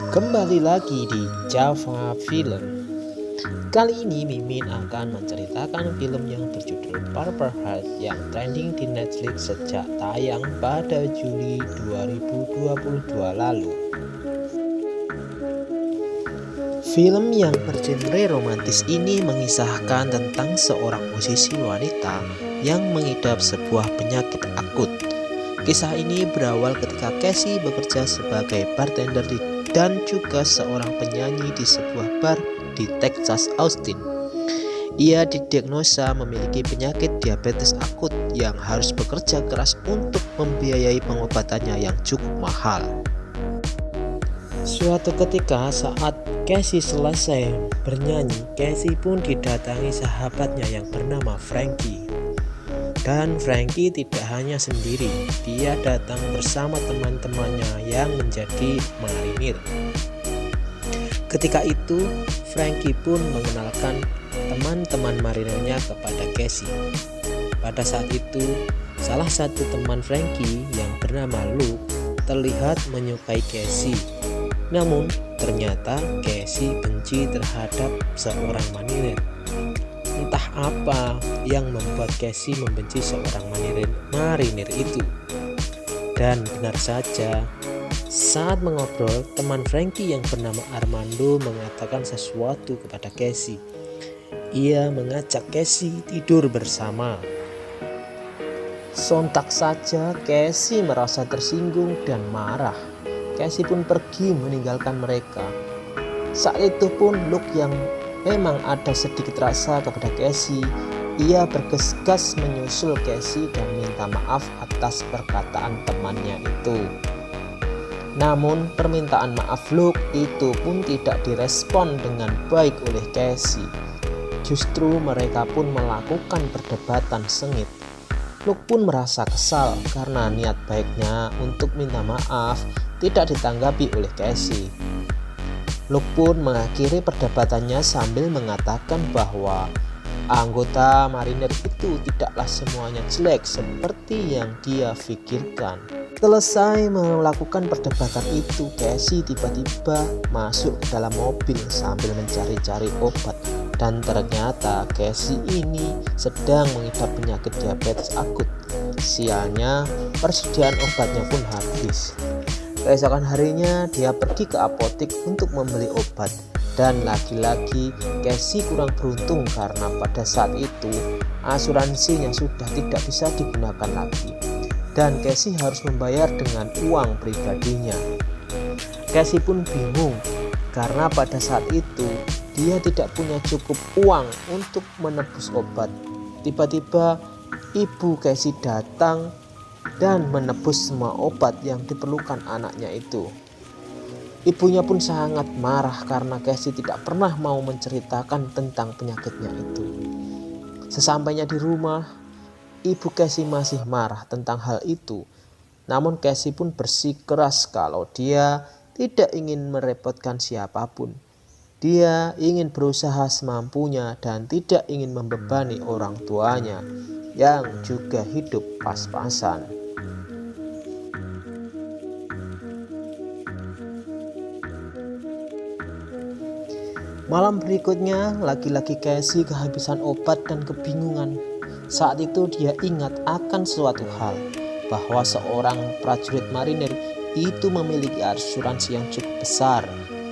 Kembali lagi di Java Film. Kali ini Mimin akan menceritakan film yang berjudul Purple Heart yang trending di Netflix sejak tayang pada Juli 2022 lalu. Film yang bergenre romantis ini mengisahkan tentang seorang musisi wanita yang mengidap sebuah penyakit akut. Kisah ini berawal ketika Casey bekerja sebagai bartender dan juga seorang penyanyi di sebuah bar di Texas, Austin. Ia didiagnosa memiliki penyakit diabetes akut yang harus bekerja keras untuk membiayai pengobatannya yang cukup mahal. Suatu ketika saat Casey selesai bernyanyi, Casey pun didatangi sahabatnya yang bernama Frankie. Dan Frankie tidak hanya sendiri, dia datang bersama teman-temannya yang menjadi marinir. Ketika itu, Frankie pun mengenalkan teman-teman marinirnya kepada Casey. Pada saat itu, salah satu teman Frankie yang bernama Luke terlihat menyukai Casey. Namun, ternyata Casey benci terhadap seorang marinir. Entah apa yang membuat Casey membenci seorang marinir itu. Dan benar saja, saat mengobrol, teman Frankie yang bernama Armando mengatakan sesuatu kepada Casey. Ia mengajak Casey tidur bersama. Sontak saja Casey merasa tersinggung dan marah. Casey pun pergi meninggalkan mereka. Saat itu pun Luke yang memang ada sedikit rasa kepada Casey, ia bergegas menyusul Casey dan minta maaf atas perkataan temannya itu. Namun permintaan maaf Luke itu pun tidak direspon dengan baik oleh Casey. Justru mereka pun melakukan perdebatan sengit. Luke pun merasa kesal karena niat baiknya untuk minta maaf tidak ditanggapi oleh Casey. Luke pun mengakhiri perdebatannya sambil mengatakan bahwa anggota marinir itu tidaklah semuanya jelek seperti yang dia pikirkan. Selesai melakukan perdebatan itu, Casey tiba-tiba masuk ke dalam mobil sambil mencari-cari obat. Dan ternyata Casey ini sedang mengidap penyakit diabetes akut. Sialnya, persediaan obatnya pun habis. Keesokan harinya dia pergi ke apotek untuk membeli obat. Dan lagi-lagi Casey kurang beruntung karena pada saat itu asuransinya sudah tidak bisa digunakan lagi. Dan Casey harus membayar dengan uang pribadinya. Casey pun bingung karena pada saat itu dia tidak punya cukup uang untuk menebus obat. Tiba-tiba ibu Casey datang dan menebus semua obat yang diperlukan anaknya itu. Ibunya pun sangat marah karena Casey tidak pernah mau menceritakan tentang penyakitnya itu. Sesampainya di rumah, ibu Casey masih marah tentang hal itu. Namun Casey pun bersikeras kalau dia tidak ingin merepotkan siapapun. Dia ingin berusaha semampunya dan tidak ingin membebani orang tuanya yang juga hidup pas-pasan. Malam berikutnya, laki-laki Casey kehabisan obat dan kebingungan. Saat itu dia ingat akan suatu hal, bahwa seorang prajurit marinir itu memiliki asuransi yang cukup besar.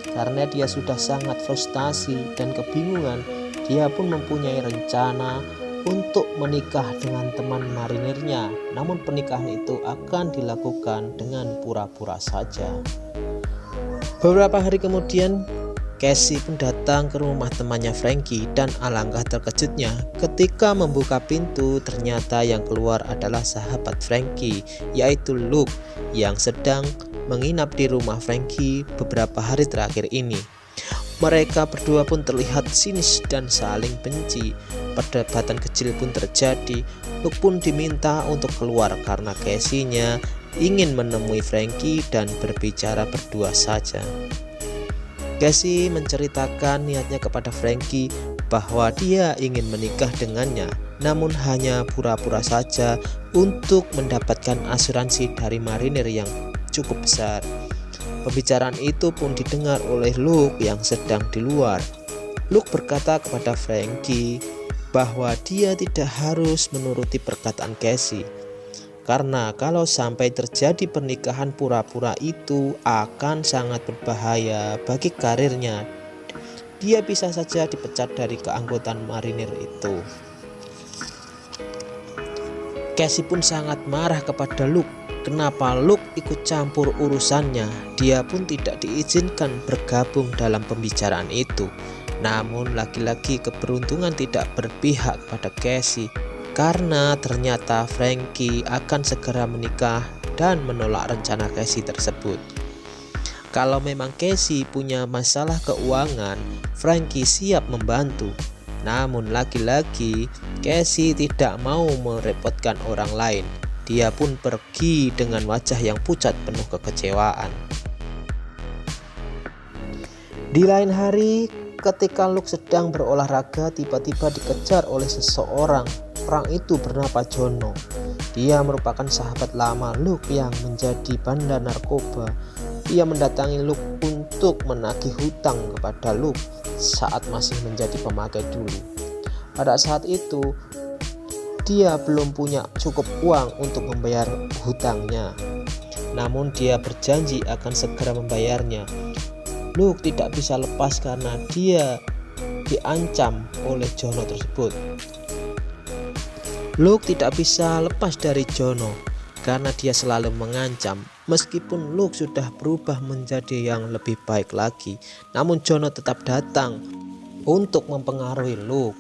Karena dia sudah sangat frustasi dan kebingungan, dia pun mempunyai rencana untuk menikah dengan teman marinirnya. Namun pernikahan itu akan dilakukan dengan pura-pura saja. Beberapa hari kemudian, Casey pun datang ke rumah temannya Frankie dan alangkah terkejutnya ketika membuka pintu ternyata yang keluar adalah sahabat Frankie, yaitu Luke yang sedang menginap di rumah Frankie beberapa hari terakhir ini. Mereka berdua pun terlihat sinis dan saling benci. Perdebatan kecil pun terjadi. Luke pun diminta untuk keluar karena Casey-nya ingin menemui Frankie dan berbicara berdua saja. Casey menceritakan niatnya kepada Frankie bahwa dia ingin menikah dengannya, namun hanya pura-pura saja untuk mendapatkan asuransi dari marinir yang cukup besar. Pembicaraan itu pun didengar oleh Luke yang sedang di luar. Luke berkata kepada Frankie bahwa dia tidak harus menuruti perkataan Casey, karena kalau sampai terjadi pernikahan pura-pura itu akan sangat berbahaya bagi karirnya. Dia bisa saja dipecat dari keanggotaan marinir itu. Casey pun sangat marah kepada Luke. Kenapa Luke ikut campur urusannya? Dia pun tidak diizinkan bergabung dalam pembicaraan itu. Namun lagi-lagi keberuntungan tidak berpihak pada Casey, karena ternyata Frankie akan segera menikah dan menolak rencana Casey tersebut. Kalau memang Casey punya masalah keuangan, Frankie siap membantu. Namun lagi-lagi Casey tidak mau merepotkan orang lain. Dia pun pergi dengan wajah yang pucat penuh kekecewaan. Di lain hari, ketika Luke sedang berolahraga, tiba-tiba dikejar oleh seseorang. Orang itu bernama Jono. Dia merupakan sahabat lama Luke yang menjadi bandar narkoba. Ia mendatangi Luke untuk menagih hutang kepada Luke saat masih menjadi pemakai dulu. Pada saat itu, dia belum punya cukup uang untuk membayar hutangnya. Namun dia berjanji akan segera membayarnya. Luke tidak bisa lepas karena dia diancam oleh Jono tersebut. Luke tidak bisa lepas dari Jono karena dia selalu mengancam. Meskipun Luke sudah berubah menjadi yang lebih baik lagi, namun Jono tetap datang untuk mempengaruhi Luke.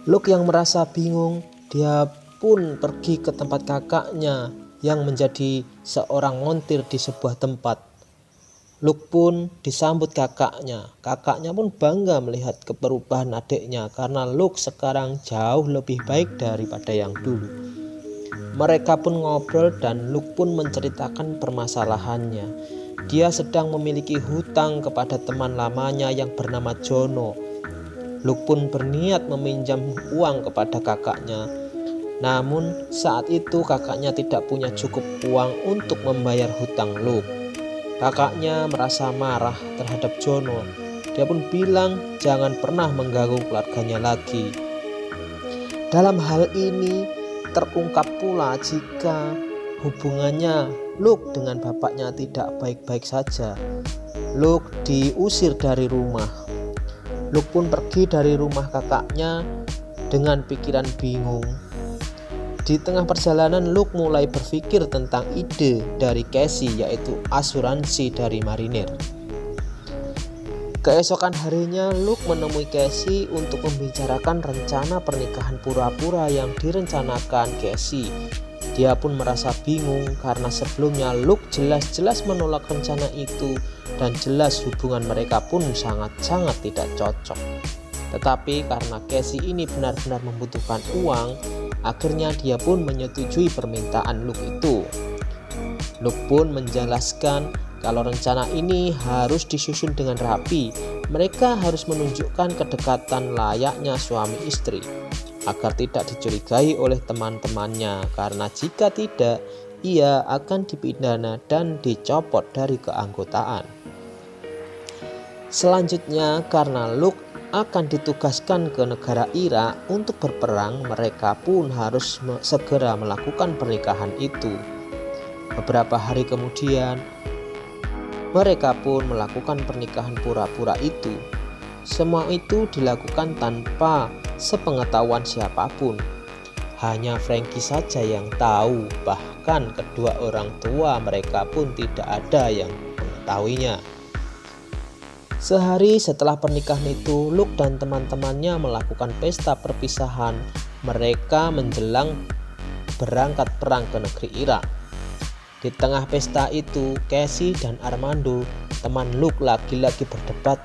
Luke yang merasa bingung, dia pun pergi ke tempat kakaknya yang menjadi seorang montir di sebuah tempat. Luke pun disambut kakaknya. Kakaknya pun bangga melihat perubahan adiknya karena Luke sekarang jauh lebih baik daripada yang dulu. Mereka pun ngobrol dan Luke pun menceritakan permasalahannya. Dia sedang memiliki hutang kepada teman lamanya yang bernama Jono. Luke pun berniat meminjam uang kepada kakaknya. Namun saat itu kakaknya tidak punya cukup uang untuk membayar hutang Luke. Kakaknya merasa marah terhadap Jono. Dia pun bilang jangan pernah mengganggu keluarganya lagi. Dalam hal ini terungkap pula jika hubungannya Luke dengan bapaknya tidak baik-baik saja. Luke diusir dari rumah. Luke pun pergi dari rumah kakaknya dengan pikiran bingung. Di tengah perjalanan Luke mulai berpikir tentang ide dari Casey, yaitu asuransi dari marinir. Keesokan harinya Luke menemui Casey untuk membicarakan rencana pernikahan pura-pura yang direncanakan Casey. Dia pun merasa bingung karena sebelumnya Luke jelas-jelas menolak rencana itu dan jelas hubungan mereka pun sangat-sangat tidak cocok. Tetapi karena Casey ini benar-benar membutuhkan uang, akhirnya dia pun menyetujui permintaan Luke itu. Luke pun menjelaskan kalau rencana ini harus disusun dengan rapi. Mereka harus menunjukkan kedekatan layaknya suami istri agar tidak dicurigai oleh teman-temannya, karena jika tidak, ia akan dipidana dan dicopot dari keanggotaan. Selanjutnya, karena Luke akan ditugaskan ke negara Irak untuk berperang, mereka pun harus segera melakukan pernikahan itu. Beberapa hari kemudian, mereka pun melakukan pernikahan pura-pura itu. Semua itu dilakukan tanpa sepengetahuan siapapun. Hanya Frankie saja yang tahu, bahkan kedua orang tua mereka pun tidak ada yang mengetahuinya. Sehari setelah pernikahan itu, Luke dan teman-temannya melakukan pesta perpisahan. Mereka menjelang berangkat perang ke negeri Irak. Di tengah pesta itu, Casey dan Armando, teman Luke, lagi-lagi berdebat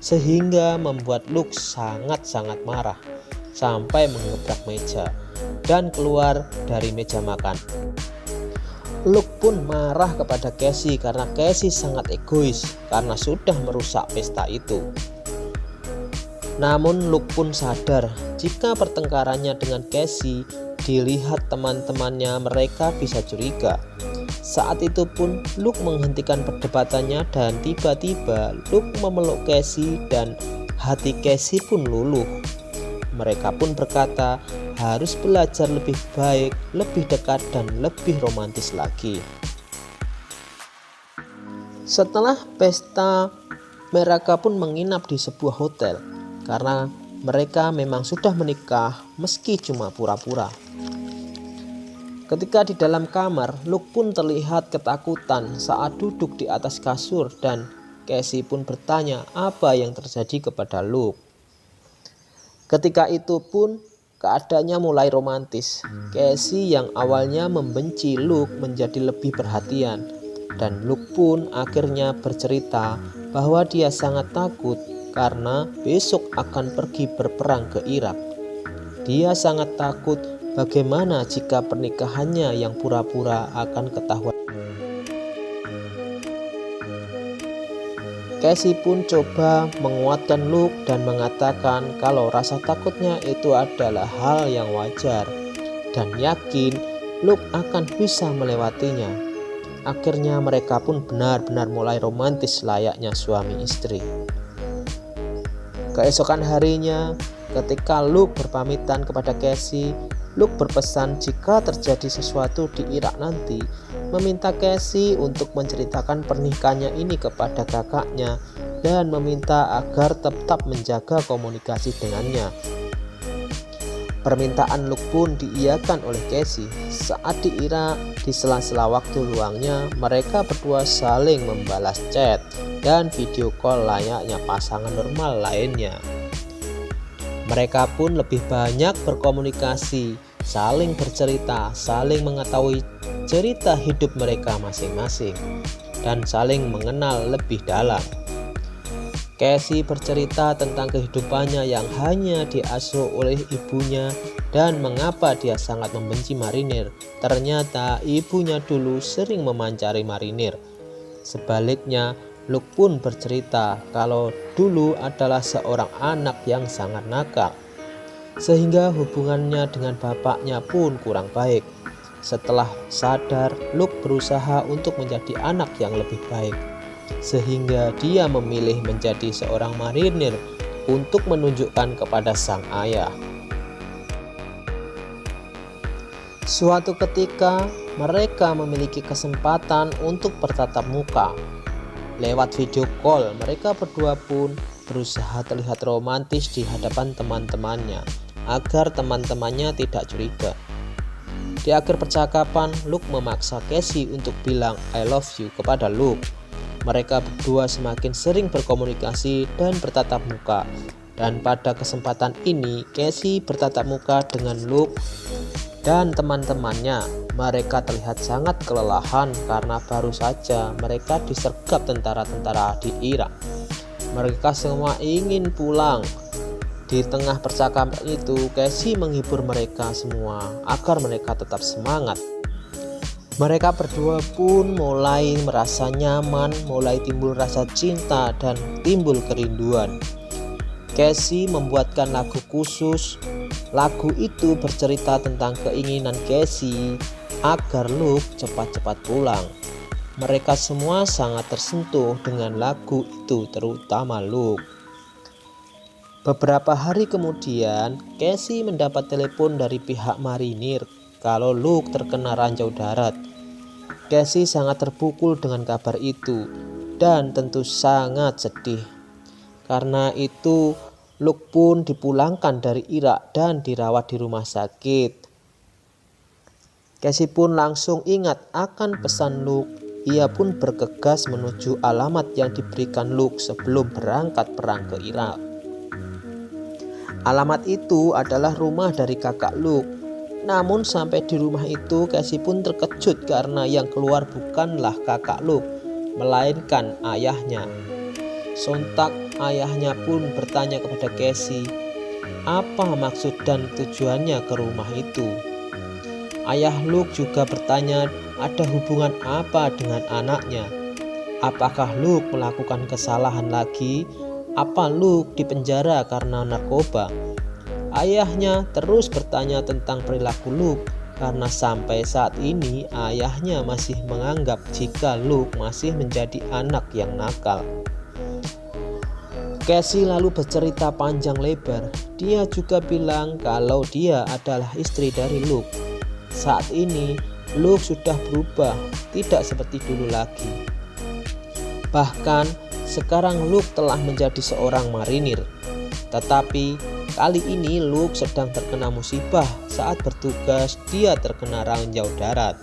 sehingga membuat Luke sangat-sangat marah sampai mengebrak meja dan keluar dari meja makan. Luke pun marah kepada Casey karena Casey sangat egois karena sudah merusak pesta itu. Namun Luke pun sadar jika pertengkarannya dengan Casey dilihat teman-temannya, mereka bisa curiga. Saat itu pun Luke menghentikan perdebatannya dan tiba-tiba Luke memeluk Cassie dan hati Cassie pun luluh. Mereka pun berkata harus belajar lebih baik, lebih dekat dan lebih romantis lagi. Setelah pesta, mereka pun menginap di sebuah hotel karena mereka memang sudah menikah meski cuma pura-pura. Ketika di dalam kamar, Luke pun terlihat ketakutan saat duduk di atas kasur dan Cassie pun bertanya apa yang terjadi kepada Luke. Ketika itu pun keadaannya mulai romantis. Cassie yang awalnya membenci Luke menjadi lebih perhatian dan Luke pun akhirnya bercerita bahwa dia sangat takut karena besok akan pergi berperang ke Irak. Dia sangat takut bagaimana jika pernikahannya yang pura-pura akan ketahuan. Cassie pun coba menguatkan Luke dan mengatakan kalau rasa takutnya itu adalah hal yang wajar dan yakin Luke akan bisa melewatinya. Akhirnya mereka pun benar-benar mulai romantis layaknya suami istri. Keesokan harinya, ketika Luke berpamitan kepada Cassie, Luke berpesan jika terjadi sesuatu di Irak nanti, meminta Cassie untuk menceritakan pernikahannya ini kepada kakaknya dan meminta agar tetap menjaga komunikasi dengannya. Permintaan Luke pun diiyakan oleh Cassie. Saat di Irak, di sela-sela waktu luangnya, mereka berdua saling membalas chat dan video call layaknya pasangan normal lainnya. Mereka pun lebih banyak berkomunikasi, saling bercerita, saling mengetahui cerita hidup mereka masing-masing, dan saling mengenal lebih dalam. Cassie bercerita tentang kehidupannya yang hanya diasuh oleh ibunya dan mengapa dia sangat membenci marinir. Ternyata ibunya dulu sering memancari marinir. Sebaliknya, Luke pun bercerita kalau dulu adalah seorang anak yang sangat nakal, sehingga hubungannya dengan bapaknya pun kurang baik. Setelah sadar, Luke berusaha untuk menjadi anak yang lebih baik, sehingga dia memilih menjadi seorang marinir untuk menunjukkan kepada sang ayah. Suatu ketika, mereka memiliki kesempatan untuk bertatap muka. Lewat video call, mereka berdua pun berusaha terlihat romantis di hadapan teman-temannya agar teman-temannya tidak curiga. Di akhir percakapan, Luke memaksa Cassie untuk bilang I love you kepada Luke. Mereka berdua semakin sering berkomunikasi dan bertatap muka. Dan pada kesempatan ini, Cassie bertatap muka dengan Luke dan teman-temannya. Mereka terlihat sangat kelelahan karena baru saja mereka disergap tentara-tentara di Irak. Mereka semua ingin pulang. Di tengah percakapan itu, Cassie menghibur mereka semua agar mereka tetap semangat. Mereka berdua pun mulai merasa nyaman, mulai timbul rasa cinta dan timbul kerinduan. Cassie membuatkan lagu khusus. Lagu itu bercerita tentang keinginan Cassie agar Luke cepat-cepat pulang. Mereka semua sangat tersentuh dengan lagu itu, terutama Luke. Beberapa hari kemudian, Cassie mendapat telepon dari pihak marinir kalau Luke terkena ranjau darat. Cassie sangat terpukul dengan kabar itu dan tentu sangat sedih. Karena itu, Luke pun dipulangkan dari Irak dan dirawat di rumah sakit. Cassie pun langsung ingat akan pesan Luke. Ia pun bergegas menuju alamat yang diberikan Luke sebelum berangkat perang ke Irak. Alamat itu adalah rumah dari kakak Luke. Namun sampai di rumah itu, Cassie pun terkejut karena yang keluar bukanlah kakak Luke, melainkan ayahnya. Sontak ayahnya pun bertanya kepada Cassie, apa maksud dan tujuannya ke rumah itu. Ayah Luke juga bertanya ada hubungan apa dengan anaknya. Apakah Luke melakukan kesalahan lagi? Apa Luke dipenjara karena narkoba? Ayahnya terus bertanya tentang perilaku Luke karena sampai saat ini ayahnya masih menganggap jika Luke masih menjadi anak yang nakal. Cassie lalu bercerita panjang lebar. Dia juga bilang kalau dia adalah istri dari Luke. Saat ini Luke sudah berubah, tidak seperti dulu lagi. Bahkan sekarang Luke telah menjadi seorang marinir. Tetapi kali ini Luke sedang terkena musibah saat bertugas. Dia terkena ranjau darat.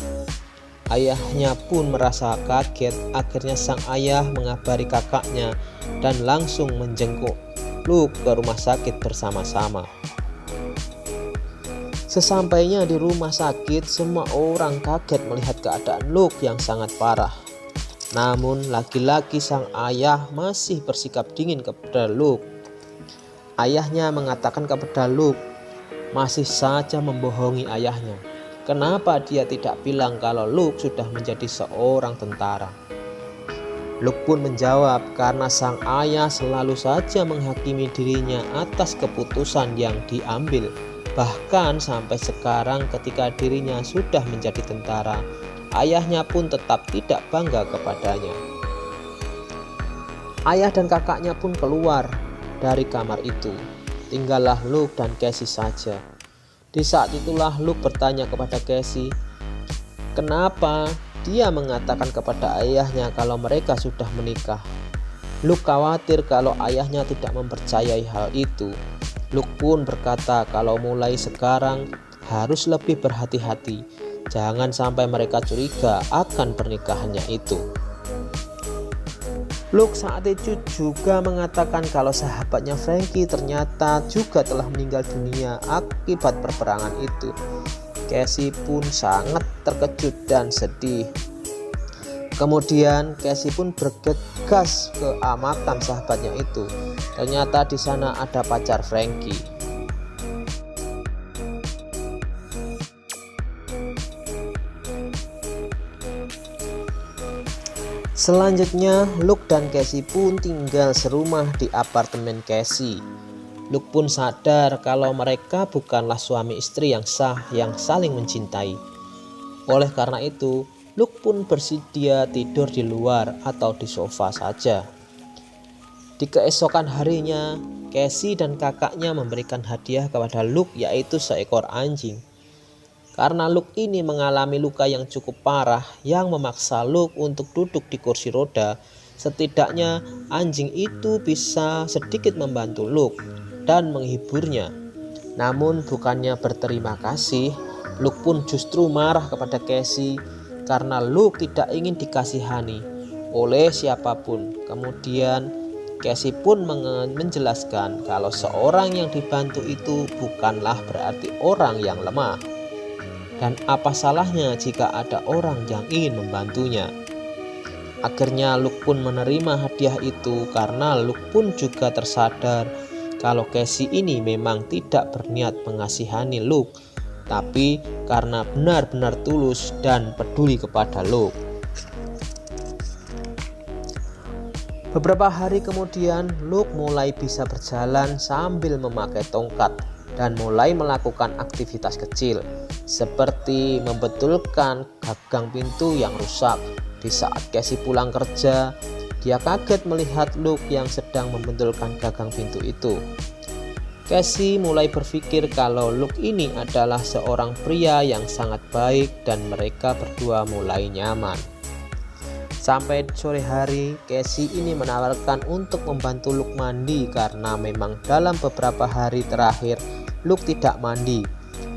Ayahnya pun merasa kaget. Akhirnya sang ayah mengabari kakaknya dan langsung menjenguk Luke ke rumah sakit bersama-sama. Sesampainya di rumah sakit, semua orang kaget melihat keadaan Luke yang sangat parah. Namun lagi-lagi sang ayah masih bersikap dingin kepada Luke. Ayahnya mengatakan kepada Luke, masih saja membohongi ayahnya. Kenapa dia tidak bilang kalau Luke sudah menjadi seorang tentara? Luke pun menjawab karena sang ayah selalu saja menghakimi dirinya atas keputusan yang diambil. Bahkan sampai sekarang ketika dirinya sudah menjadi tentara, ayahnya pun tetap tidak bangga kepadanya. Ayah dan kakaknya pun keluar dari kamar itu. Tinggallah Luke dan Cassie saja. Di saat itulah Luke bertanya kepada Cassie, kenapa dia mengatakan kepada ayahnya kalau mereka sudah menikah. Luke khawatir kalau ayahnya tidak mempercayai hal itu. Luke pun berkata kalau mulai sekarang harus lebih berhati-hati. Jangan sampai mereka curiga akan pernikahannya itu. Luke saat itu juga mengatakan kalau sahabatnya Frankie ternyata juga telah meninggal dunia akibat perperangan itu. Cassie pun sangat terkejut dan sedih. Kemudian Cassie pun bergegas ke makam sahabatnya itu. Ternyata di sana ada pacar Frankie. Selanjutnya Luke dan Cassie pun tinggal serumah di apartemen Cassie. Luke pun sadar kalau mereka bukanlah suami istri yang sah yang saling mencintai. Oleh karena itu, Luke pun bersedia tidur di luar atau di sofa saja. Di keesokan harinya, Cassie dan kakaknya memberikan hadiah kepada Luke, yaitu seekor anjing. Karena Luke ini mengalami luka yang cukup parah yang memaksa Luke untuk duduk di kursi roda, setidaknya anjing itu bisa sedikit membantu Luke dan menghiburnya. Namun bukannya berterima kasih, Luke pun justru marah kepada Cassie karena Luke tidak ingin dikasihani oleh siapapun. Kemudian Cassie pun menjelaskan kalau seorang yang dibantu itu bukanlah berarti orang yang lemah. Dan apa salahnya jika ada orang yang ingin membantunya. Akhirnya Luke pun menerima hadiah itu karena Luke pun juga tersadar kalau Cassie ini memang tidak berniat mengasihani Luke, tapi karena benar-benar tulus dan peduli kepada Luke. Beberapa hari kemudian Luke mulai bisa berjalan sambil memakai tongkat dan mulai melakukan aktivitas kecil seperti membetulkan gagang pintu yang rusak. Di saat Cassie pulang kerja, dia kaget melihat Luke yang sedang membetulkan gagang pintu itu. Cassie mulai berpikir kalau Luke ini adalah seorang pria yang sangat baik dan mereka berdua mulai nyaman. Sampai sore hari, Cassie ini menawarkan untuk membantu Luke mandi karena memang dalam beberapa hari terakhir Luke tidak mandi.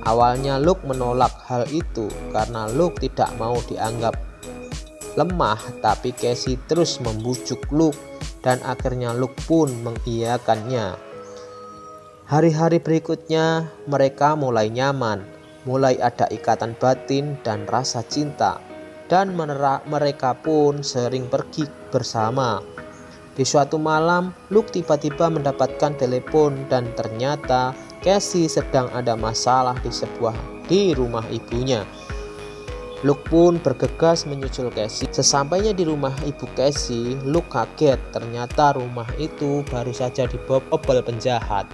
Awalnya Luke menolak hal itu karena Luke tidak mau dianggap lemah, tapi Cassie terus membujuk Luke dan akhirnya Luke pun mengiyakannya. Hari-hari berikutnya mereka mulai nyaman, mulai ada ikatan batin dan rasa cinta, dan mereka pun sering pergi bersama. Di suatu malam Luke tiba-tiba mendapatkan telepon dan ternyata Cassie sedang ada masalah di rumah ibunya. Luke pun bergegas menyusul Cassie. Sesampainya di rumah ibu Cassie, Luke kaget ternyata rumah itu baru saja dibobol penjahat.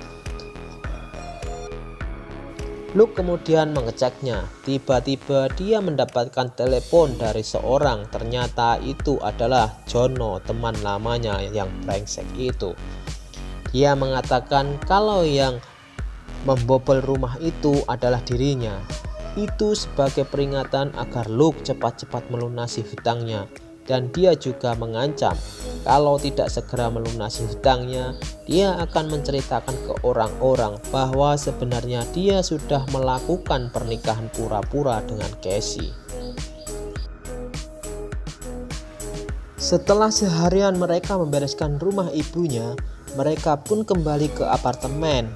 Luke kemudian mengeceknya. Tiba-tiba dia mendapatkan telepon dari seorang. Ternyata itu adalah Jono, teman lamanya yang brengsek itu. Dia mengatakan kalau yang membobol rumah itu adalah dirinya. Itu sebagai peringatan agar Luke cepat-cepat melunasi hutangnya. Dan dia juga mengancam kalau tidak segera melunasi hutangnya, dia akan menceritakan ke orang-orang bahwa sebenarnya dia sudah melakukan pernikahan pura-pura dengan Cassie. Setelah seharian mereka membereskan rumah ibunya, mereka pun kembali ke apartemen.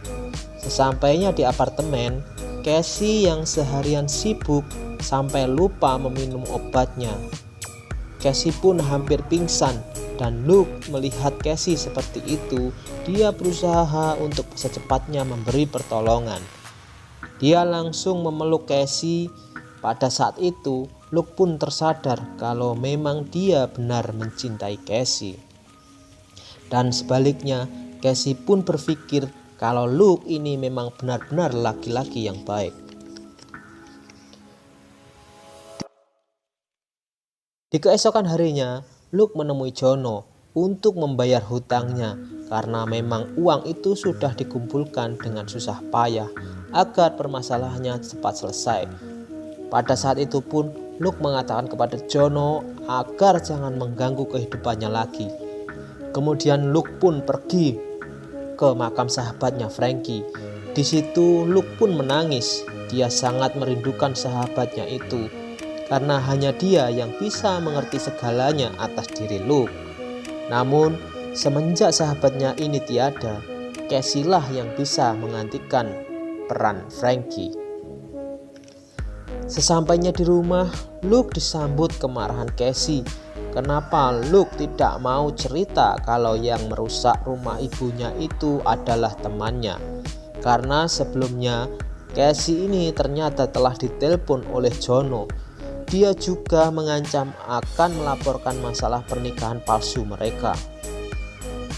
Sesampainya di apartemen, Cassie yang seharian sibuk sampai lupa meminum obatnya. Cassie pun hampir pingsan, dan Luke melihat Cassie seperti itu. Dia berusaha untuk secepatnya memberi pertolongan. Dia langsung memeluk Cassie. Pada saat itu Luke pun tersadar kalau memang dia benar mencintai Cassie. Dan sebaliknya, Cassie pun berpikir kalau Luke ini memang benar-benar laki-laki yang baik. Di keesokan harinya, Luke menemui Jono untuk membayar hutangnya karena memang uang itu sudah dikumpulkan dengan susah payah agar permasalahannya cepat selesai. Pada saat itu pun Luke mengatakan kepada Jono agar jangan mengganggu kehidupannya lagi. Kemudian Luke pun pergi ke makam sahabatnya Frankie. Di situ Luke pun menangis. Dia sangat merindukan sahabatnya itu, karena hanya dia yang bisa mengerti segalanya atas diri Luke. Namun semenjak sahabatnya ini tiada, Cassie lah yang bisa menggantikan peran Frankie. Sesampainya di rumah, Luke disambut kemarahan Cassie. Kenapa Luke tidak mau cerita kalau yang merusak rumah ibunya itu adalah temannya? Karena sebelumnya Cassie ini ternyata telah ditelepon oleh Jono. Dia juga mengancam akan melaporkan masalah pernikahan palsu mereka.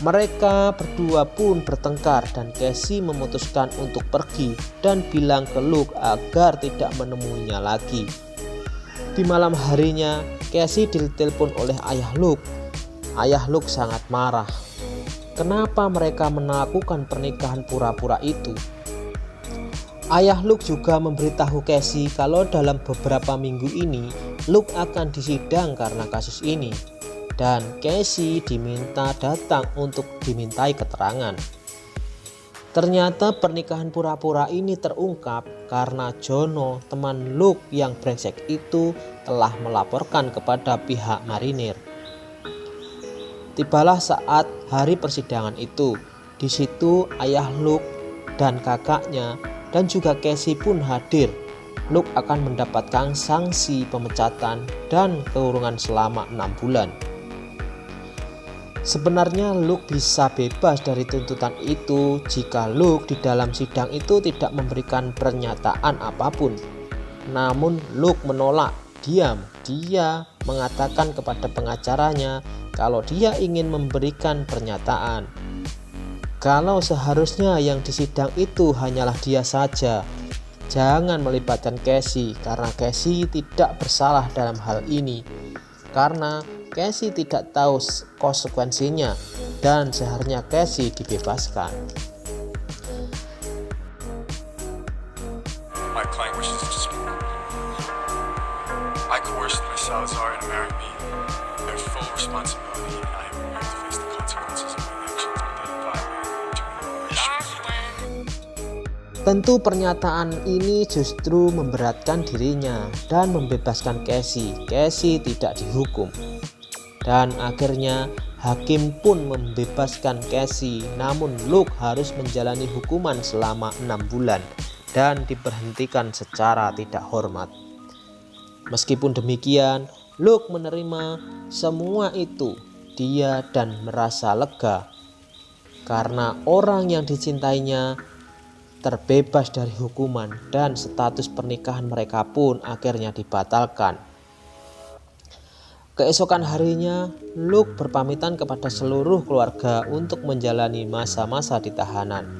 Mereka berdua pun bertengkar dan Cassie memutuskan untuk pergi dan bilang ke Luke agar tidak menemuinya lagi. Di malam harinya, Cassie ditelepon oleh ayah Luke. Ayah Luke sangat marah. Kenapa mereka melakukan pernikahan pura-pura itu? Ayah Luke juga memberitahu Cassie kalau dalam beberapa minggu ini Luke akan disidang karena kasus ini, dan Cassie diminta datang untuk dimintai keterangan. Ternyata pernikahan pura-pura ini terungkap karena Jono, teman Luke yang brengsek itu, telah melaporkan kepada pihak marinir. Tibalah saat hari persidangan itu. Di situ ayah Luke dan kakaknya dan juga Cassie pun hadir. Luke akan mendapatkan sanksi pemecatan dan kurungan selama 6 bulan. Sebenarnya Luke bisa bebas dari tuntutan itu jika Luke di dalam sidang itu tidak memberikan pernyataan apapun. Namun Luke menolak diam. Dia mengatakan kepada pengacaranya kalau dia ingin memberikan pernyataan. Kalau seharusnya yang disidang itu hanyalah dia saja. Jangan melibatkan Cassie karena Cassie tidak bersalah dalam hal ini. Karena Cassie tidak tahu konsekuensinya dan seharusnya Cassie dibebaskan. My client wishes to speak. I coerced Miss Salazar into marrying me. I have full responsibility and I am willing to face the consequences of my actions without violating. Tentu pernyataan ini justru memberatkan dirinya dan membebaskan Cassie. Cassie tidak dihukum. Dan akhirnya hakim pun membebaskan Cassie, namun Luke harus menjalani hukuman selama 6 bulan dan diberhentikan secara tidak hormat. Meskipun demikian, Luke menerima semua itu dia dan merasa lega karena orang yang dicintainya terbebas dari hukuman dan status pernikahan mereka pun akhirnya dibatalkan. Keesokan harinya, Luke berpamitan kepada seluruh keluarga untuk menjalani masa-masa di tahanan.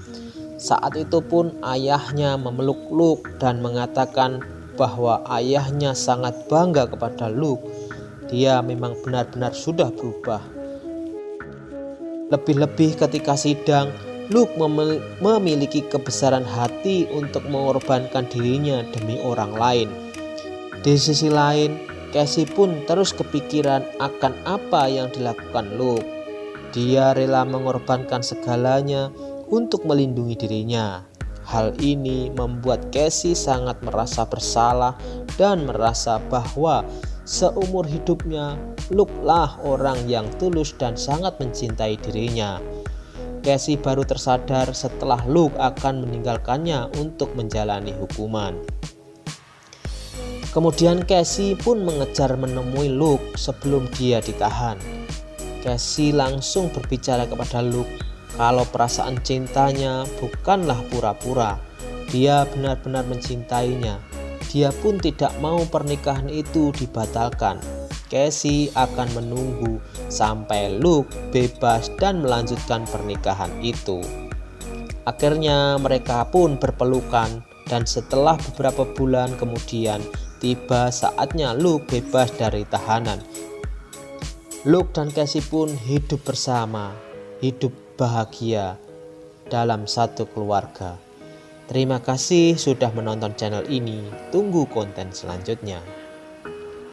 Saat itu pun ayahnya memeluk Luke dan mengatakan bahwa ayahnya sangat bangga kepada Luke. Dia memang benar-benar sudah berubah. Lebih-lebih ketika sidang, Luke memiliki kebesaran hati untuk mengorbankan dirinya demi orang lain. Di sisi lain, Casey pun terus kepikiran akan apa yang dilakukan Luke. Dia rela mengorbankan segalanya untuk melindungi dirinya. Hal ini membuat Casey sangat merasa bersalah dan merasa bahwa seumur hidupnya Luke lah orang yang tulus dan sangat mencintai dirinya. Casey baru tersadar setelah Luke akan meninggalkannya untuk menjalani hukuman. Kemudian Casey pun mengejar menemui Luke sebelum dia ditahan. Casey langsung berbicara kepada Luke kalau perasaan cintanya bukanlah pura-pura. Dia benar-benar mencintainya. Dia pun tidak mau pernikahan itu dibatalkan. Casey akan menunggu sampai Luke bebas dan melanjutkan pernikahan itu. Akhirnya mereka pun berpelukan dan setelah beberapa bulan kemudian tiba saatnya Luke bebas dari tahanan. Luke dan Casey pun hidup bersama, hidup bahagia dalam satu keluarga. Terima kasih sudah menonton channel ini. Tunggu konten selanjutnya.